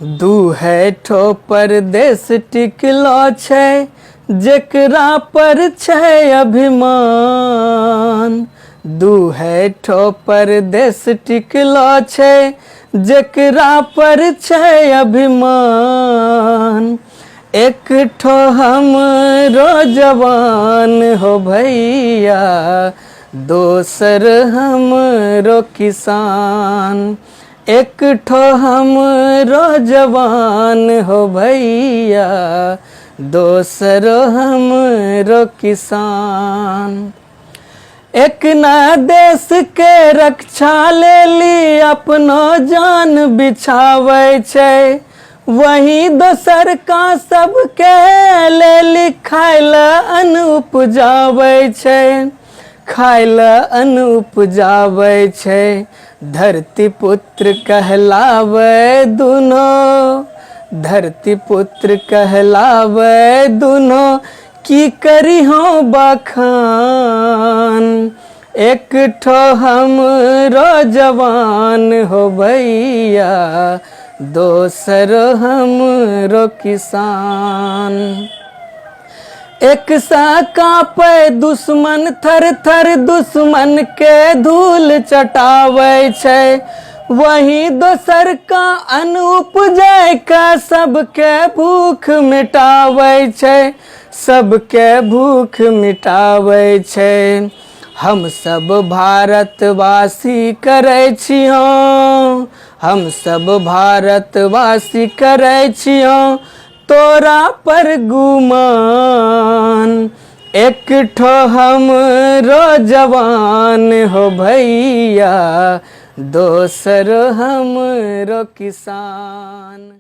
दूहे ठो परदेश टिकलो छै जेकरा पर छै अभिमान। दूहे ठो परदेश टिकलो छै जेकरा पर छै अभिमान। एक ठो हमरो जवान हो भैया, दोसर हमरो किसान। एक ठो हमरो जवान हो भैया, दोसर हमरो किसान। एक ना देश के रक्षा लेली अपनो जान बिछावे छै, वही दोसर का सबके लेली खाइला अन्न उपजावे छै। खाइला अन्न उपजावे छै, धरती पुत्र कहलावे दुनो। धरती पुत्र कहलावे दुनो, की करी हो बखान। एक ठो हमरो जवान हो भैया, दोसर हमरो किसान। एक सा कांपे दुश्मन थर थर, दुश्मन के धूल चटावे छै। वही दोसर का अन्न उपजाय का सबके भूख मिटावे छै। सबके भूख मिटावे छै। हम सब भारतवासी करे छियो, हम सब भारतवासी करे छियो तोरा पर गुमान। एक ठो हमरो जवान हो भैया, दोसर हमरो किसान।